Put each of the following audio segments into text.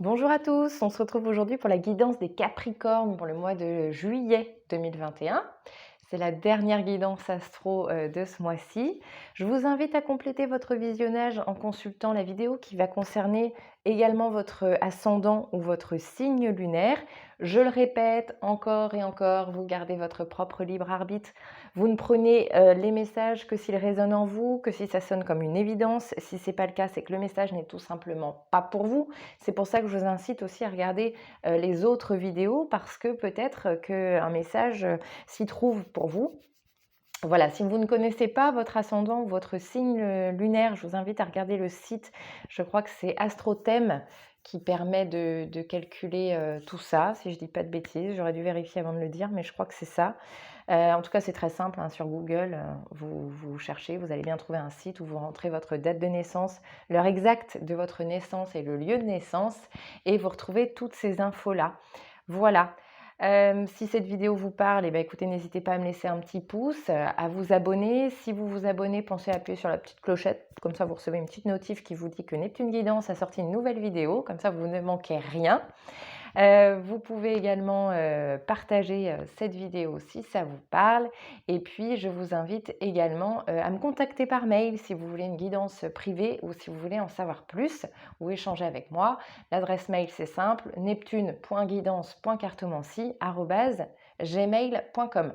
Bonjour à tous, on se retrouve aujourd'hui pour la guidance des Capricornes pour le mois de juillet 2021. C'est la dernière guidance astro de ce mois-ci. Je vous invite à compléter votre visionnage en consultant la vidéo qui va concerner également votre ascendant ou votre signe lunaire. Je le répète encore et encore, vous gardez votre propre libre arbitre. Vous ne prenez les messages que s'ils résonnent en vous, que si ça sonne comme une évidence. Si ce n'est pas le cas, c'est que le message n'est tout simplement pas pour vous. C'est pour ça que je vous incite aussi à regarder les autres vidéos parce que peut-être qu'un message s'y trouve pour vous. Voilà, si vous ne connaissez pas votre ascendant ou votre signe lunaire, je vous invite à regarder le site, je crois que c'est AstroThème qui permet de calculer tout ça, si je ne dis pas de bêtises, j'aurais dû vérifier avant de le dire, mais je crois que c'est ça. En tout cas, c'est très simple, hein, sur Google, vous cherchez, vous allez bien trouver un site où vous rentrez votre date de naissance, l'heure exacte de votre naissance et le lieu de naissance, et vous retrouvez toutes ces infos-là. Voilà. Si cette vidéo vous parle, eh ben, écoutez, n'hésitez pas à me laisser un petit pouce, à vous abonner. Si vous vous abonnez, pensez à appuyer sur la petite clochette, comme ça vous recevez une petite notif qui vous dit que Neptune Guidance a sorti une nouvelle vidéo, comme ça vous ne manquez rien. Vous pouvez également partager cette vidéo si ça vous parle. Et puis, je vous invite également à me contacter par mail si vous voulez une guidance privée ou si vous voulez en savoir plus ou échanger avec moi. L'adresse mail, c'est simple, neptune.guidance.cartomancie@gmail.com.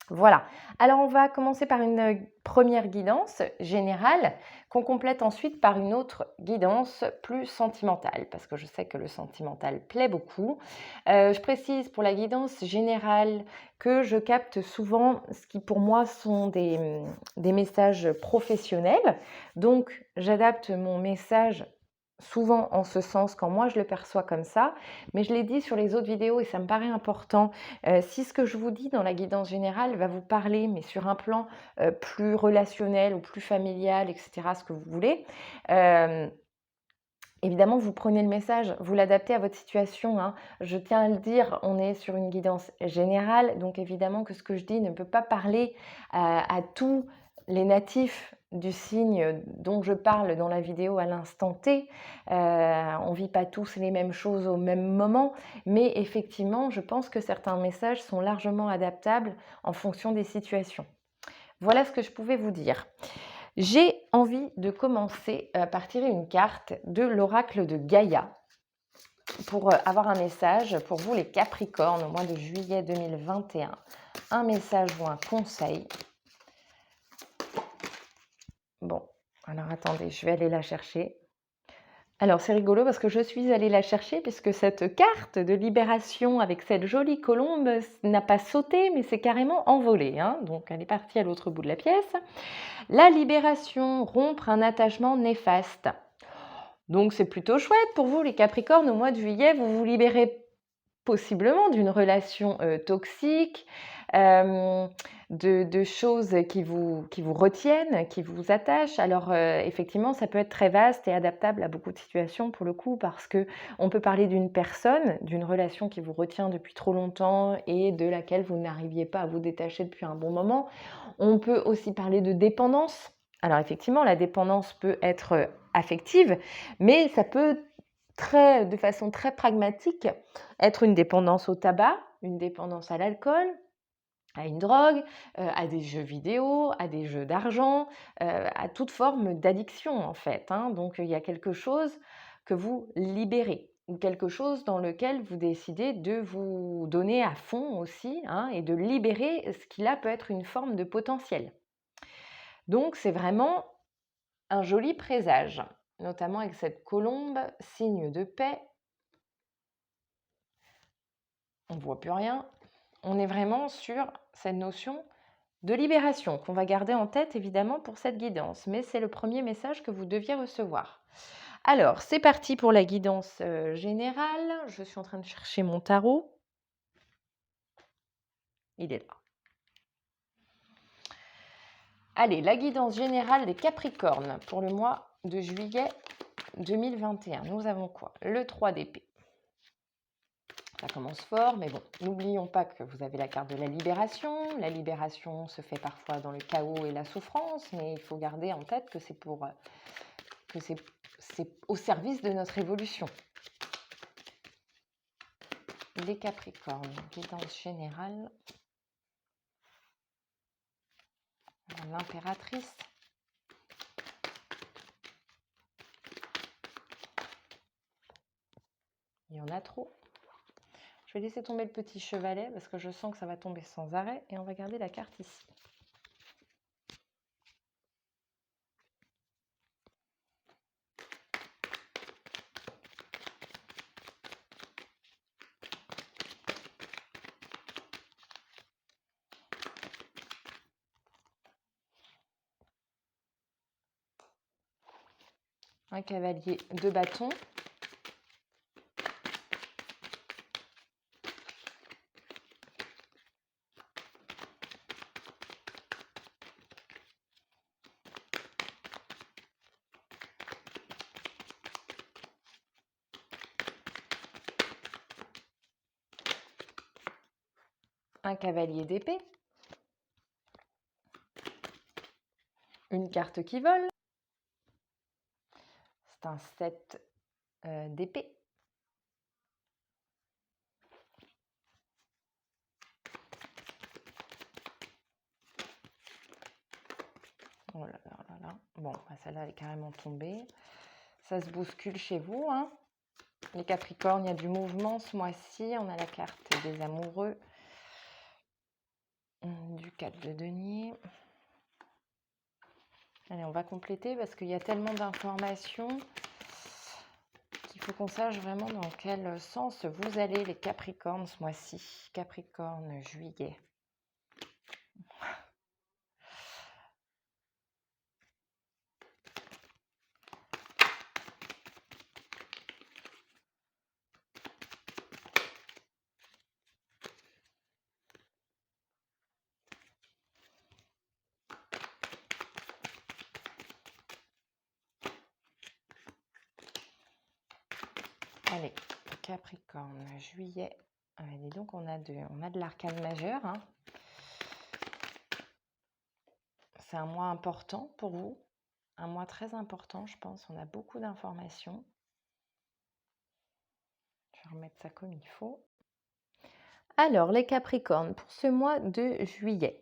Voilà. Alors, on va commencer par une première guidance générale qu'on complète ensuite par une autre guidance plus sentimentale, parce que je sais que le sentimental plaît beaucoup. Je précise pour la guidance générale que je capte souvent ce qui pour moi sont des messages professionnels. Donc, j'adapte mon message souvent en ce sens quand moi je le perçois comme ça, mais je l'ai dit sur les autres vidéos et ça me paraît important. Si ce que je vous dis dans la guidance générale va vous parler, mais sur un plan plus relationnel ou plus familial, etc., ce que vous voulez, évidemment, vous prenez le message, vous l'adaptez à votre situation, hein. Je tiens à le dire, on est sur une guidance générale, donc évidemment que ce que je dis ne peut pas parler à tous les natifs du signe dont je parle dans la vidéo à l'instant T. On ne vit pas tous les mêmes choses au même moment, mais effectivement, je pense que certains messages sont largement adaptables en fonction des situations. Voilà ce que je pouvais vous dire. J'ai envie de commencer par tirer une carte de l'oracle de Gaïa pour avoir un message pour vous les Capricornes au mois de juillet 2021. Un message ou un conseil. Bon, alors attendez, je vais aller la chercher. Alors c'est rigolo parce que je suis allée la chercher puisque cette carte de libération avec cette jolie colombe n'a pas sauté mais c'est carrément envolé, hein. Donc elle est partie à l'autre bout de la pièce. La libération, rompre un attachement néfaste. Donc c'est plutôt chouette pour vous les Capricornes, au mois de juillet, vous vous libérez possiblement d'une relation toxique, de choses qui vous retiennent, qui vous attachent. Alors effectivement, ça peut être très vaste et adaptable à beaucoup de situations pour le coup, parce qu'on peut parler d'une personne, d'une relation qui vous retient depuis trop longtemps et de laquelle vous n'arriviez pas à vous détacher depuis un bon moment. On peut aussi parler de dépendance. Alors effectivement, la dépendance peut être affective, mais ça peut de façon très pragmatique être une dépendance au tabac, une dépendance à l'alcool, à une drogue, à des jeux vidéo, à des jeux d'argent, à toute forme d'addiction en fait, hein. Donc il y a quelque chose que vous libérez ou quelque chose dans lequel vous décidez de vous donner à fond aussi, hein, et de libérer ce qui là peut être une forme de potentiel. Donc c'est vraiment un joli présage, notamment avec cette colombe, signe de paix. On ne voit plus rien. On est vraiment sur cette notion de libération qu'on va garder en tête évidemment pour cette guidance, mais c'est le premier message que vous deviez recevoir. Alors, c'est parti pour la guidance générale. Je suis en train de chercher mon tarot. Il est là. Allez, la guidance générale des Capricornes pour le mois de juillet 2021. Nous avons quoi? Le 3 d'épée. Ça commence fort, mais bon, n'oublions pas que vous avez la carte de la libération. La libération se fait parfois dans le chaos et la souffrance, mais il faut garder en tête que c'est au service de notre évolution. les Capricornes, guidance générale, l'impératrice. Il y en a trop. Je vais laisser tomber le petit chevalet parce que je sens que ça va tomber sans arrêt et on va garder la carte ici. Un cavalier de bâton. Un cavalier d'épée. Une carte qui vole. C'est un 7 d'épée. Oh là là là là. Bon, celle-là elle est carrément tombée. Ça se bouscule chez vous, hein. Les Capricornes, il y a du mouvement ce mois-ci. On a la carte des amoureux. Du 4 de denier. Allez, on va compléter parce qu'il y a tellement d'informations qu'il faut qu'on sache vraiment dans quel sens vous allez, les Capricornes, ce mois-ci. Capricorne, juillet. Allez, Capricorne, juillet. Et donc, on a de l'arcane majeur. Hein. C'est un mois important pour vous. Un mois très important, je pense. On a beaucoup d'informations. Je vais remettre ça comme il faut. Alors, les Capricornes, pour ce mois de juillet.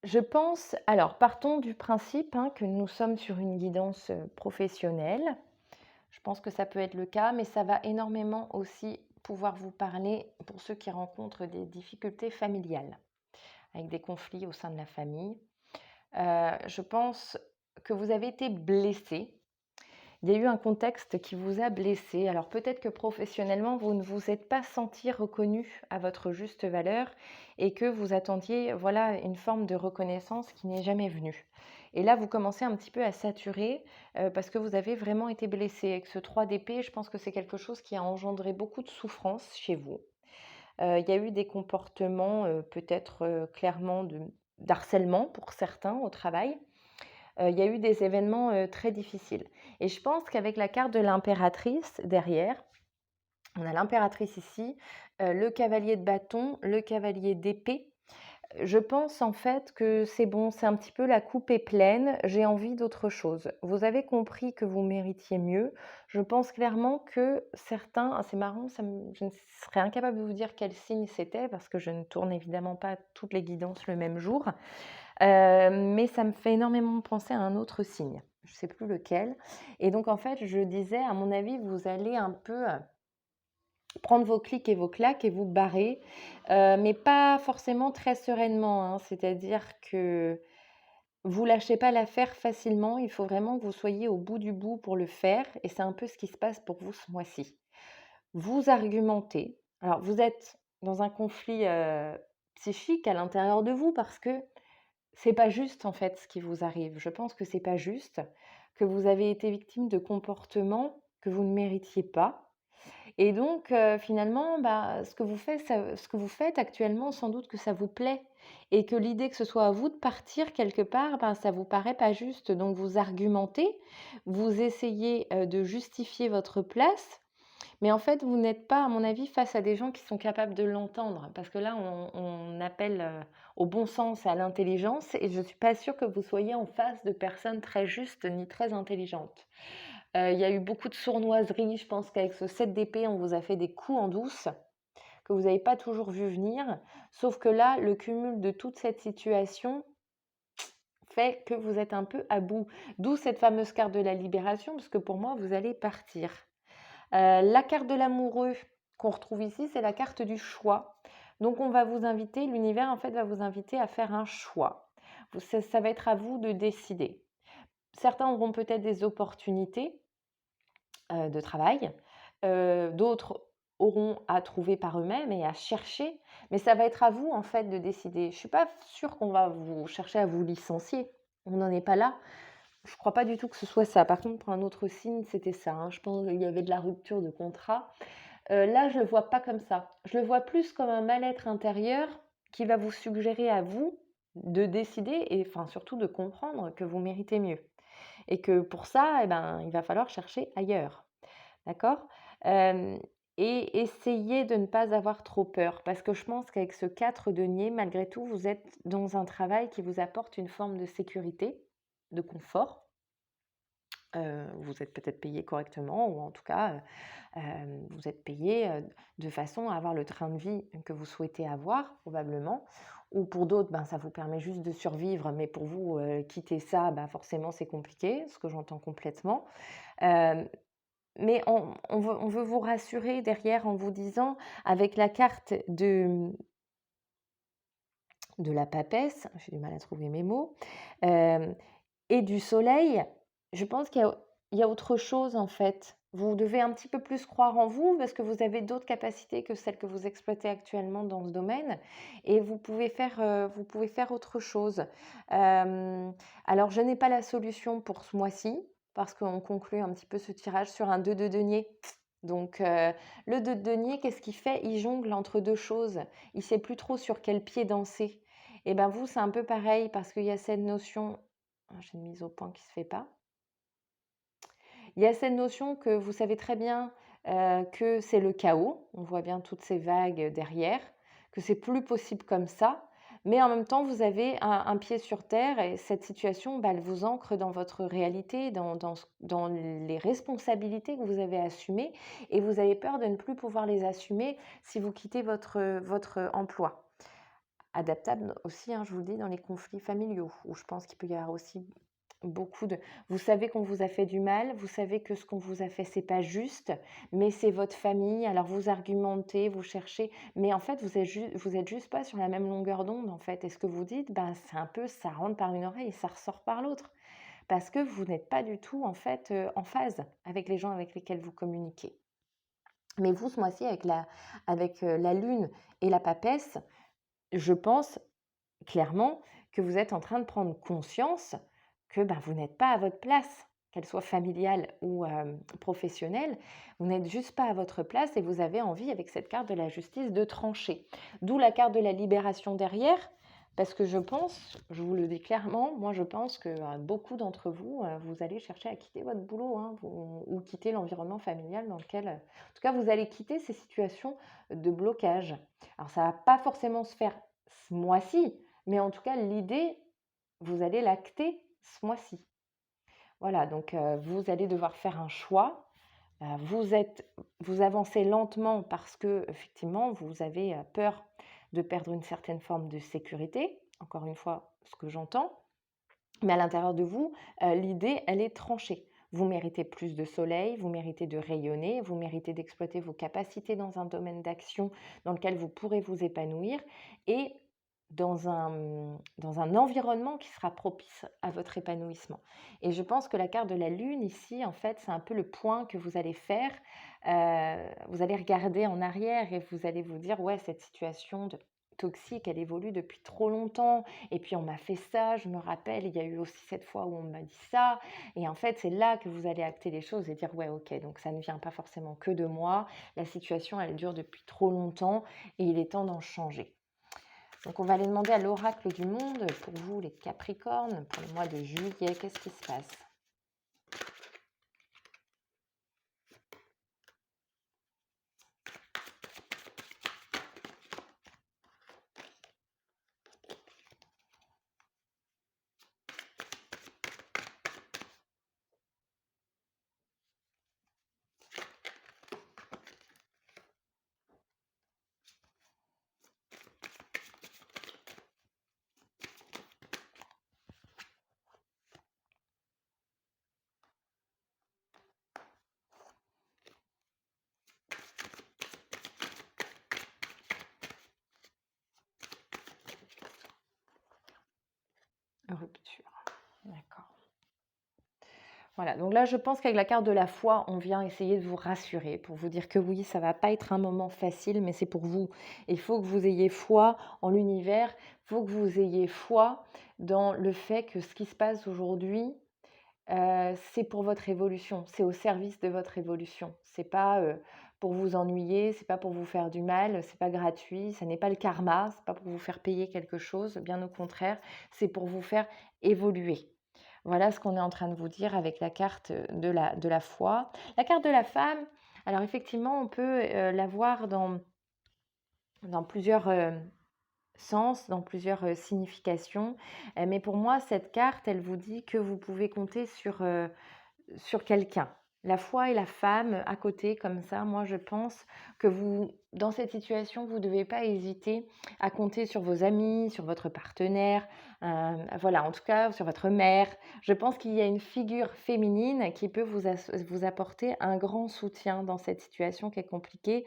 Je pense, alors partons du principe que nous sommes sur une guidance professionnelle. Je pense que ça peut être le cas, mais ça va énormément aussi pouvoir vous parler pour ceux qui rencontrent des difficultés familiales, avec des conflits au sein de la famille. Je pense que vous avez été blessé. Il y a eu un contexte qui vous a blessé. Alors peut-être que professionnellement, vous ne vous êtes pas senti reconnu à votre juste valeur et que vous attendiez voilà, une forme de reconnaissance qui n'est jamais venue. Et là, vous commencez un petit peu à saturer parce que vous avez vraiment été blessé. Avec ce 3 d'épée, je pense que c'est quelque chose qui a engendré beaucoup de souffrance chez vous. Il y a eu des comportements peut-être clairement d'harcèlement pour certains au travail. Il y a eu des événements très difficiles. Et je pense qu'avec la carte de l'impératrice derrière, on a l'impératrice ici, le cavalier de bâton, le cavalier d'épée. Je pense en fait que c'est bon, c'est un petit peu la coupe est pleine, j'ai envie d'autre chose. Vous avez compris que vous méritiez mieux. Je pense clairement que certains, c'est marrant, je ne serais incapable de vous dire quel signe c'était parce que je ne tourne évidemment pas toutes les guidances le même jour. Mais ça me fait énormément penser à un autre signe. Je ne sais plus lequel. Et donc, en fait, je disais, à mon avis, vous allez un peu prendre vos clics et vos claques et vous barrer, mais pas forcément très sereinement. Hein. C'est-à-dire que vous lâchez pas l'affaire facilement. Il faut vraiment que vous soyez au bout du bout pour le faire. Et c'est un peu ce qui se passe pour vous ce mois-ci. Vous argumentez. Alors, vous êtes dans un conflit psychique à l'intérieur de vous parce que c'est pas juste en fait ce qui vous arrive. Je pense que c'est pas juste, que vous avez été victime de comportements que vous ne méritiez pas. Et donc finalement, ce que vous faites actuellement, sans doute que ça vous plaît et que l'idée que ce soit à vous de partir quelque part, ça vous paraît pas juste. Donc vous argumentez, vous essayez de justifier votre place. Mais en fait, vous n'êtes pas, à mon avis, face à des gens qui sont capables de l'entendre. Parce que là, on appelle au bon sens et à l'intelligence. Et je ne suis pas sûre que vous soyez en face de personnes très justes ni très intelligentes. Il y a eu beaucoup de sournoiserie. Je pense qu'avec ce 7 d'épée, on vous a fait des coups en douce que vous n'avez pas toujours vu venir. Sauf que là, le cumul de toute cette situation fait que vous êtes un peu à bout. D'où cette fameuse carte de la libération, parce que pour moi, vous allez partir. La carte de l'amoureux qu'on retrouve ici, c'est la carte du choix. Donc on va vous inviter, l'univers en fait va vous inviter à faire un choix. Ça va être à vous de décider. Certains auront peut-être des opportunités de travail, d'autres auront à trouver par eux-mêmes et à chercher, mais ça va être à vous en fait de décider. Je ne suis pas sûre qu'on va vous chercher à vous licencier, on n'en est pas là. Je ne crois pas du tout que ce soit ça. Par contre, pour un autre signe, c'était ça, hein. Je pense qu'il y avait de la rupture de contrat. Là, je ne le vois pas comme ça. Je le vois plus comme un mal-être intérieur qui va vous suggérer à vous de décider et enfin surtout de comprendre que vous méritez mieux. Et que pour ça, eh ben, il va falloir chercher ailleurs. D'accord? Hem Et essayez de ne pas avoir trop peur parce que je pense qu'avec ce 4 denier, malgré tout, vous êtes dans un travail qui vous apporte une forme de sécurité, de confort. Vous êtes peut-être payé correctement ou en tout cas, vous êtes payé, de façon à avoir le train de vie que vous souhaitez avoir probablement. Ou pour d'autres, ben, ça vous permet juste de survivre, mais pour vous, quitter ça, bah, forcément c'est compliqué, ce que j'entends complètement. Hem Mais on veut vous rassurer derrière en vous disant, avec la carte de la papesse, j'ai du mal à trouver mes mots, hem et du soleil, je pense qu'il y a autre chose en fait. Vous devez un petit peu plus croire en vous parce que vous avez d'autres capacités que celles que vous exploitez actuellement dans ce domaine et vous pouvez faire autre chose. Hem, alors je n'ai pas la solution pour ce mois-ci parce qu'on conclut un petit peu ce tirage sur un 2 de denier. Donc le 2 de denier, qu'est-ce qu'il fait? Il jongle entre 2 choses. Il ne sait plus trop sur quel pied danser. Et ben vous, c'est un peu pareil parce qu'il y a cette notion. Ah, j'ai une mise au point qui ne se fait pas. Il y a cette notion que vous savez très bien que c'est le chaos. On voit bien toutes ces vagues derrière, que c'est plus possible comme ça. Mais en même temps, vous avez un pied sur terre et cette situation, bah, elle vous ancre dans votre réalité, dans les responsabilités que vous avez assumées et vous avez peur de ne plus pouvoir les assumer si vous quittez votre emploi. Adaptable aussi, hein, je vous le dis, dans les conflits familiaux, où je pense qu'il peut y avoir aussi beaucoup de. Vous savez qu'on vous a fait du mal, vous savez que ce qu'on vous a fait, c'est pas juste, mais c'est votre famille, alors vous argumentez, vous cherchez, mais en fait, vous êtes juste pas sur la même longueur d'onde, en fait. Et ce que vous dites, ben, c'est un peu, ça rentre par une oreille et ça ressort par l'autre. Parce que vous n'êtes pas du tout, en fait, en phase avec les gens avec lesquels vous communiquez. Mais vous, ce mois-ci, avec la lune et la papesse, je pense clairement que vous êtes en train de prendre conscience que ben, vous n'êtes pas à votre place, qu'elle soit familiale ou professionnelle, vous n'êtes juste pas à votre place et vous avez envie, avec cette carte de la justice, de trancher. D'où la carte de la libération derrière, parce que je pense, je vous le dis clairement, moi je pense que beaucoup d'entre vous, vous allez chercher à quitter votre boulot hein, ou quitter l'environnement familial dans lequel, en tout cas, vous allez quitter ces situations de blocage. Alors ça ne va pas forcément se faire ce mois-ci, mais en tout cas, l'idée, vous allez l'acter ce mois-ci. Voilà, donc vous allez devoir faire un choix. Vous avancez lentement parce que effectivement, vous avez peur de perdre une certaine forme de sécurité. Encore une fois, ce que j'entends. Mais à l'intérieur de vous, l'idée, elle est tranchée. Vous méritez plus de soleil, vous méritez de rayonner, vous méritez d'exploiter vos capacités dans un domaine d'action dans lequel vous pourrez vous épanouir et dans un environnement qui sera propice à votre épanouissement. Et je pense que la carte de la lune ici, en fait, c'est un peu le point que vous allez faire. Vous allez regarder en arrière et vous allez vous dire, ouais, cette situation toxique, elle évolue depuis trop longtemps. Et puis on m'a fait ça, je me rappelle, il y a eu aussi cette fois où on m'a dit ça. Et en fait, c'est là que vous allez acter les choses et dire, ouais, ok, donc ça ne vient pas forcément que de moi. La situation, elle dure depuis trop longtemps et il est temps d'en changer. Donc on va aller demander à l'oracle du monde, pour vous les Capricornes, pour le mois de juillet, qu'est-ce qui se passe? Voilà, donc là, je pense qu'avec la carte de la foi, on vient essayer de vous rassurer pour vous dire que oui, ça va pas être un moment facile, mais c'est pour vous. Il faut que vous ayez foi en l'univers, il faut que vous ayez foi dans le fait que ce qui se passe aujourd'hui, c'est pour votre évolution, c'est au service de votre évolution. C'est pas, pour vous ennuyer, c'est pas pour vous faire du mal, c'est pas gratuit, ça n'est pas le karma, c'est pas pour vous faire payer quelque chose, bien au contraire, c'est pour vous faire évoluer. Voilà ce qu'on est en train de vous dire avec la carte, de la foi. La carte de la femme, alors effectivement, on peut, la voir dans plusieurs, sens, dans plusieurs, significations, mais pour moi, cette carte, elle vous dit que vous pouvez compter sur quelqu'un. La foi et la femme à côté comme ça, moi je pense que vous dans cette situation, vous ne devez pas hésiter à compter sur vos amis, sur votre partenaire, voilà, en tout cas sur votre mère. Je pense qu'il y a une figure féminine qui peut vous apporter un grand soutien dans cette situation qui est compliquée.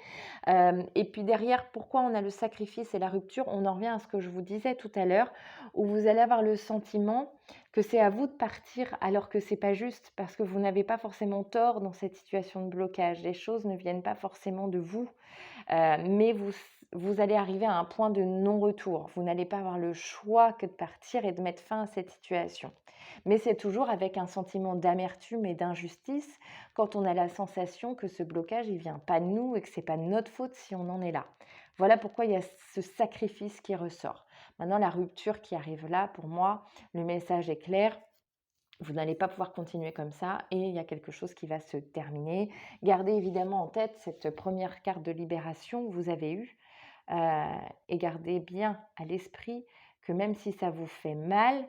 Et puis derrière, pourquoi on a le sacrifice et la rupture? On en revient à ce que je vous disais tout à l'heure, où vous allez avoir le sentiment que c'est à vous de partir alors que c'est pas juste parce que vous n'avez pas forcément tort dans cette situation de blocage. Les choses ne viennent pas forcément de vous, mais vous allez arriver à un point de non-retour. Vous n'allez pas avoir le choix que de partir et de mettre fin à cette situation. Mais c'est toujours avec un sentiment d'amertume et d'injustice quand on a la sensation que ce blocage, il vient pas de nous et que c'est pas de notre faute si on en est là. Voilà pourquoi il y a ce sacrifice qui ressort. Maintenant, la rupture qui arrive là, pour moi, le message est clair. Vous n'allez pas pouvoir continuer comme ça et il y a quelque chose qui va se terminer. Gardez évidemment en tête cette première carte de libération que vous avez eue et gardez bien à l'esprit que même si ça vous fait mal,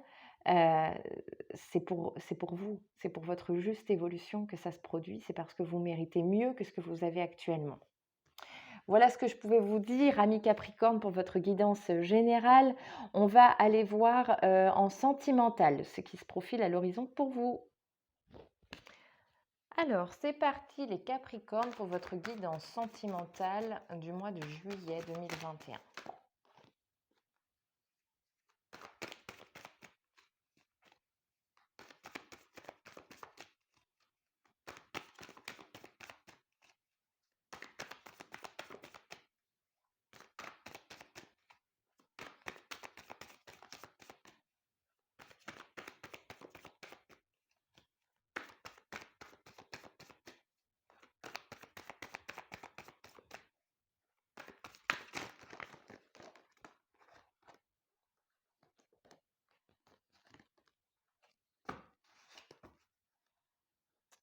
euh, c'est pour vous, c'est pour votre juste évolution que ça se produit, c'est parce que vous méritez mieux que ce que vous avez actuellement. Voilà ce que je pouvais vous dire, amis Capricorne, pour votre guidance générale. On va aller voir en sentimental ce qui se profile à l'horizon pour vous. Alors, c'est parti les Capricornes pour votre guidance sentimentale du mois de juillet 2021.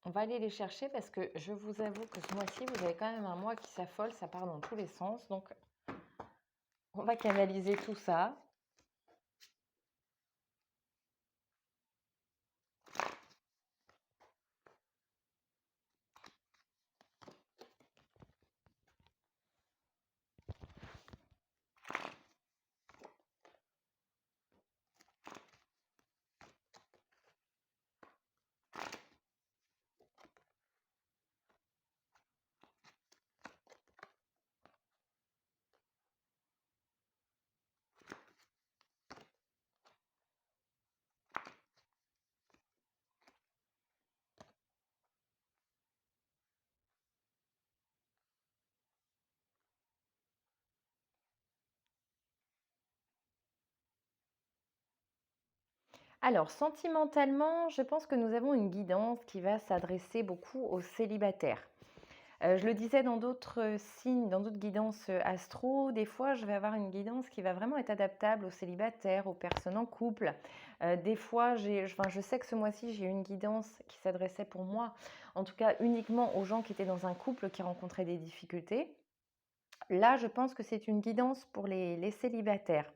On va aller les chercher parce que je vous avoue que ce mois-ci, vous avez quand même un mois qui s'affole, ça part dans tous les sens. Donc, on va canaliser tout ça. Alors, sentimentalement, je pense que nous avons une guidance qui va s'adresser beaucoup aux célibataires. Je le disais dans d'autres signes, dans d'autres guidances astro, des fois je vais avoir une guidance qui va vraiment être adaptable aux célibataires, aux personnes en couple. Des fois, je sais que ce mois-ci, j'ai eu une guidance qui s'adressait pour moi, en tout cas uniquement aux gens qui étaient dans un couple qui rencontraient des difficultés. Là, je pense que c'est une guidance pour les célibataires.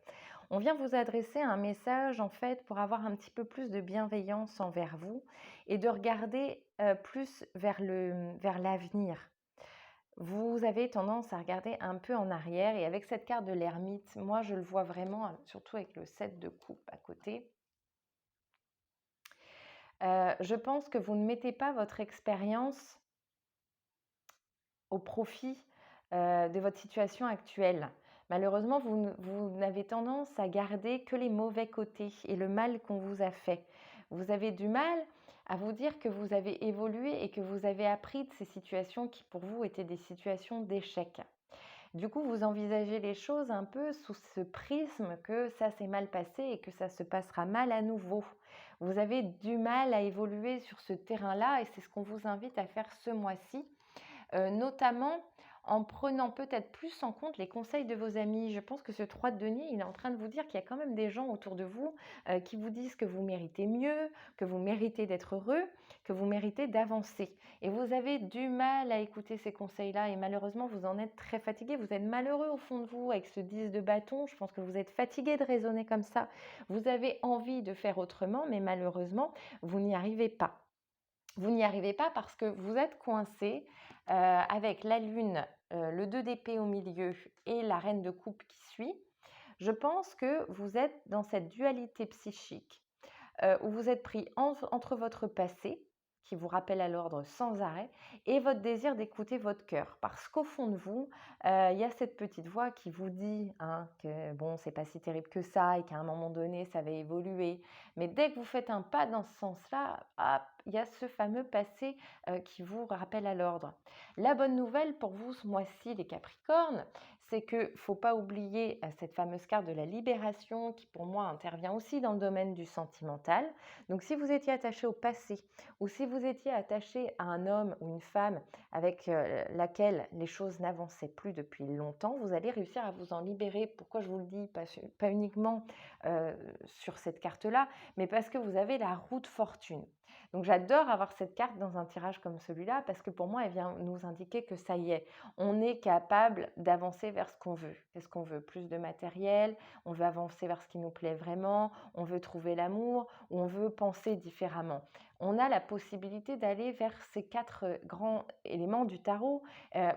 On vient vous adresser un message en fait pour avoir un petit peu plus de bienveillance envers vous et de regarder plus vers l'avenir. Vous avez tendance à regarder un peu en arrière et avec cette carte de l'ermite, moi je le vois vraiment, surtout avec le 7 de coupe à côté. Je pense que vous ne mettez pas votre expérience au profit de votre situation actuelle. Malheureusement, vous n'avez tendance à garder que les mauvais côtés et le mal qu'on vous a fait. Vous avez du mal à vous dire que vous avez évolué et que vous avez appris de ces situations qui pour vous étaient des situations d'échec. Du coup, vous envisagez les choses un peu sous ce prisme que ça s'est mal passé et que ça se passera mal à nouveau. Vous avez du mal à évoluer sur ce terrain-là et c'est ce qu'on vous invite à faire ce mois-ci, notamment en prenant peut-être plus en compte les conseils de vos amis. Je pense que ce 3 de denier, il est en train de vous dire qu'il y a quand même des gens autour de vous qui vous disent que vous méritez mieux, que vous méritez d'être heureux, que vous méritez d'avancer. Et vous avez du mal à écouter ces conseils-là et malheureusement, vous en êtes très fatigué. Vous êtes malheureux au fond de vous avec ce 10 de bâton. Je pense que vous êtes fatigué de raisonner comme ça. Vous avez envie de faire autrement, mais malheureusement, vous n'y arrivez pas. Vous n'y arrivez pas parce que vous êtes coincé avec la lune, le 2 d'épée au milieu et la reine de coupe qui suit. Je pense que vous êtes dans cette dualité psychique où vous êtes pris entre votre passé, qui vous rappelle à l'ordre sans arrêt, et votre désir d'écouter votre cœur. Parce qu'au fond de vous, il y a cette petite voix qui vous dit hein, que bon, c'est pas si terrible que ça et qu'à un moment donné, ça va évoluer. Mais dès que vous faites un pas dans ce sens-là, hop, il y a ce fameux passé qui vous rappelle à l'ordre. La bonne nouvelle pour vous ce mois-ci, les Capricornes, c'est qu'il ne faut pas oublier cette fameuse carte de la libération qui pour moi intervient aussi dans le domaine du sentimental. Donc si vous étiez attaché au passé ou si vous étiez attaché à un homme ou une femme avec laquelle les choses n'avançaient plus depuis longtemps, vous allez réussir à vous en libérer. Pourquoi je vous le dis? Pas uniquement sur cette carte-là, mais parce que vous avez la roue de fortune. Donc j'adore avoir cette carte dans un tirage comme celui-là parce que pour moi, elle vient nous indiquer que ça y est, on est capable d'avancer vers ce qu'on veut. Qu'est-ce qu'on veut? Plus de matériel, on veut avancer vers ce qui nous plaît vraiment, on veut trouver l'amour ou on veut penser différemment. On a la possibilité d'aller vers ces 4 grands éléments du tarot.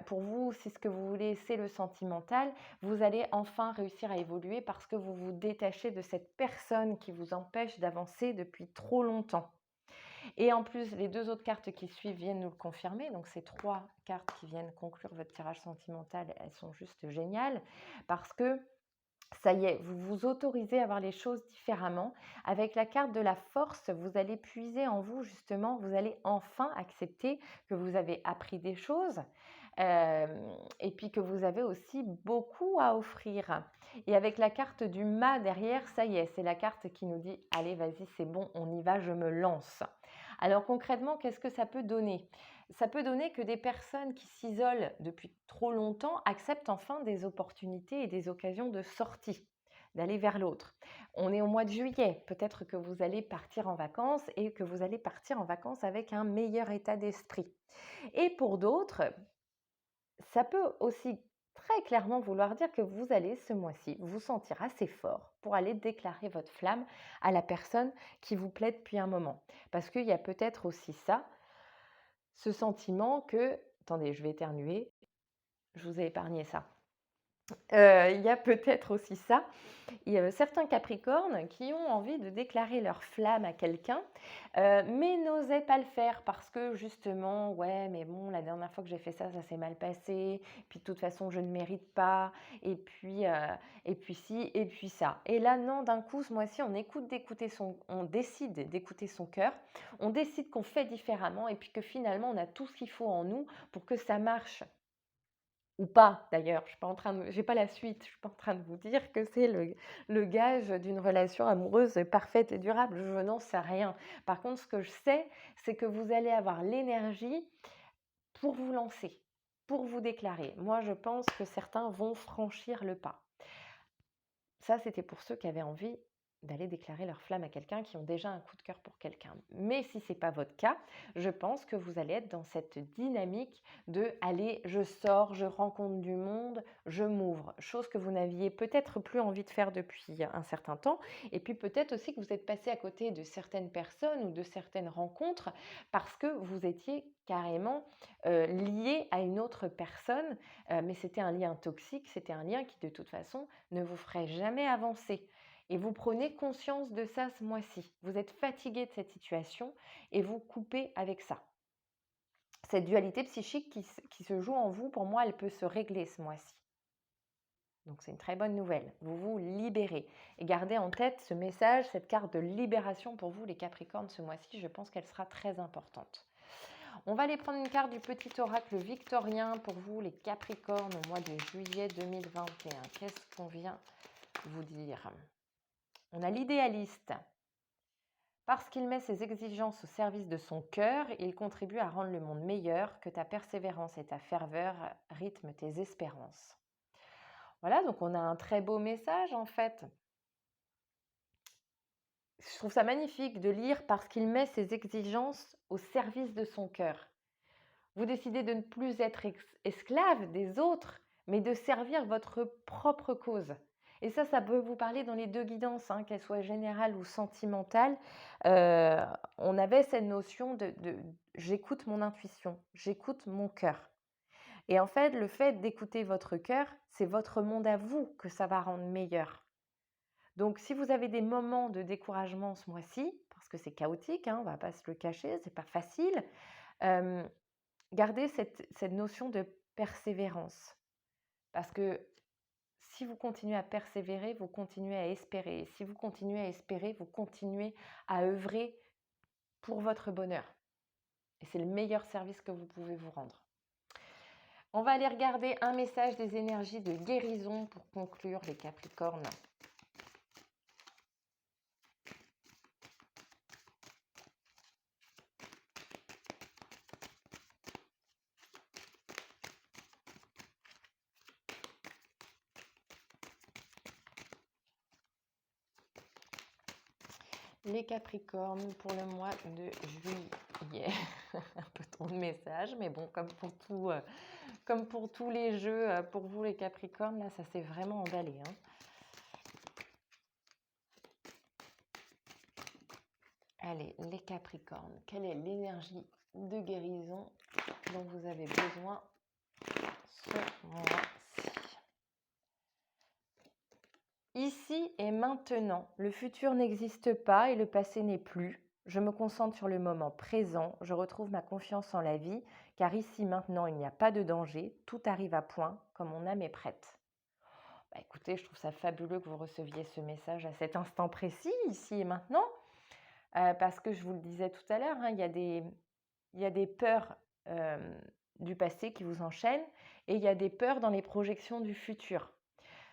Pour vous, si ce que vous voulez, c'est le sentimental, vous allez enfin réussir à évoluer parce que vous vous détachez de cette personne qui vous empêche d'avancer depuis trop longtemps. Et en plus, les 2 autres cartes qui suivent viennent nous le confirmer. Donc ces 3 cartes qui viennent conclure votre tirage sentimental, elles sont juste géniales parce que ça y est, vous vous autorisez à voir les choses différemment. Avec la carte de la force, vous allez puiser en vous justement, vous allez enfin accepter que vous avez appris des choses et puis que vous avez aussi beaucoup à offrir. Et avec la carte du mât derrière, ça y est, c'est la carte qui nous dit allez, vas-y, c'est bon, on y va, je me lance. Alors concrètement, qu'est-ce que ça peut donner? Ça peut donner que des personnes qui s'isolent depuis trop longtemps acceptent enfin des opportunités et des occasions de sortie, d'aller vers l'autre. On est au mois de juillet, peut-être que vous allez partir en vacances et que vous allez partir en vacances avec un meilleur état d'esprit. Et pour d'autres, ça peut aussi très clairement vouloir dire que vous allez ce mois-ci vous sentir assez fort pour aller déclarer votre flamme à la personne qui vous plaît depuis un moment. Parce qu'il y a peut-être aussi ça, ce sentiment que, attendez, je vais éternuer, je vous ai épargné ça. Il y a peut-être aussi ça. Il y a certains Capricornes qui ont envie de déclarer leur flamme à quelqu'un, mais n'osaient pas le faire parce que justement, ouais, mais bon, la dernière fois que j'ai fait ça, ça s'est mal passé. Puis de toute façon, je ne mérite pas. Et puis si, et puis ça. Et là, non, d'un coup, ce mois-ci, on décide d'écouter son cœur. On décide qu'on fait différemment et puis que finalement, on a tout ce qu'il faut en nous pour que ça marche. Ou pas d'ailleurs, j'ai pas la suite, je suis pas en train de vous dire que c'est le gage d'une relation amoureuse parfaite et durable, je n'en sais rien. Par contre, ce que je sais, c'est que vous allez avoir l'énergie pour vous lancer, pour vous déclarer. Moi, je pense que certains vont franchir le pas. Ça, c'était pour ceux qui avaient envie d'aller déclarer leur flamme à quelqu'un, qui ont déjà un coup de cœur pour quelqu'un. Mais si ce n'est pas votre cas, je pense que vous allez être dans cette dynamique de allez, je sors, je rencontre du monde, je m'ouvre. Chose que vous n'aviez peut-être plus envie de faire depuis un certain temps. Et puis peut-être aussi que vous êtes passé à côté de certaines personnes ou de certaines rencontres parce que vous étiez carrément lié à une autre personne, mais c'était un lien toxique, c'était un lien qui de toute façon ne vous ferait jamais avancer. Et vous prenez conscience de ça ce mois-ci. Vous êtes fatigué de cette situation et vous coupez avec ça. Cette dualité psychique qui se joue en vous, pour moi, elle peut se régler ce mois-ci. Donc c'est une très bonne nouvelle. Vous vous libérez. Et gardez en tête ce message, cette carte de libération pour vous les Capricornes ce mois-ci. Je pense qu'elle sera très importante. On va aller prendre une carte du petit oracle victorien pour vous les Capricornes au mois de juillet 2021. Qu'est-ce qu'on vient vous dire? On a l'idéaliste. Parce qu'il met ses exigences au service de son cœur, il contribue à rendre le monde meilleur, que ta persévérance et ta ferveur rythment tes espérances. Voilà, donc on a un très beau message en fait. Je trouve ça magnifique de lire parce qu'il met ses exigences au service de son cœur. Vous décidez de ne plus être esclave des autres, mais de servir votre propre cause. Et ça peut vous parler dans les deux guidances, qu'elles soient générales ou sentimentales. On avait cette notion de j'écoute mon intuition, j'écoute mon cœur. Et en fait, le fait d'écouter votre cœur, c'est votre monde à vous que ça va rendre meilleur. Donc, si vous avez des moments de découragement ce mois-ci, parce que c'est chaotique, on ne va pas se le cacher, c'est pas facile, gardez cette notion de persévérance. Parce que si vous continuez à persévérer, vous continuez à espérer. Et si vous continuez à espérer, vous continuez à œuvrer pour votre bonheur. Et c'est le meilleur service que vous pouvez vous rendre. On va aller regarder un message des énergies de guérison pour conclure les Capricornes. Les Capricornes pour le mois de juillet. Un peu trop de messages, mais bon, comme pour tous les jeux, pour vous les Capricornes, là, ça s'est vraiment emballé. Allez, les Capricornes, quelle est l'énergie de guérison dont vous avez besoin ce mois-ci? Ici et maintenant, le futur n'existe pas et le passé n'est plus. Je me concentre sur le moment présent, je retrouve ma confiance en la vie, car ici maintenant il n'y a pas de danger, tout arrive à point, comme mon âme est prête. Écoutez, je trouve ça fabuleux que vous receviez ce message à cet instant précis, ici et maintenant, parce que je vous le disais tout à l'heure, il y a des peurs du passé qui vous enchaînent et il y a des peurs dans les projections du futur.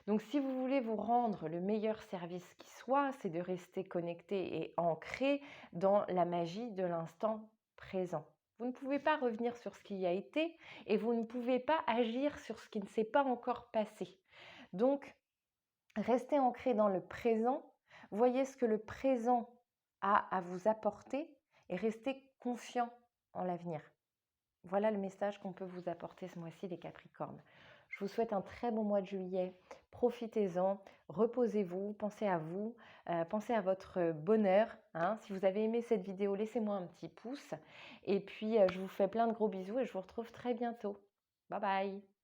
Donc, si vous voulez vous rendre le meilleur service qui soit, c'est de rester connecté et ancré dans la magie de l'instant présent. Vous ne pouvez pas revenir sur ce qui a été et vous ne pouvez pas agir sur ce qui ne s'est pas encore passé. Donc, restez ancré dans le présent, voyez ce que le présent a à vous apporter et restez confiant en l'avenir. Voilà le message qu'on peut vous apporter ce mois-ci, les Capricornes. Je vous souhaite un très bon mois de juillet. Profitez-en, reposez-vous, pensez à vous, pensez à votre bonheur. Si vous avez aimé cette vidéo, laissez-moi un petit pouce. Et puis, je vous fais plein de gros bisous et je vous retrouve très bientôt. Bye bye!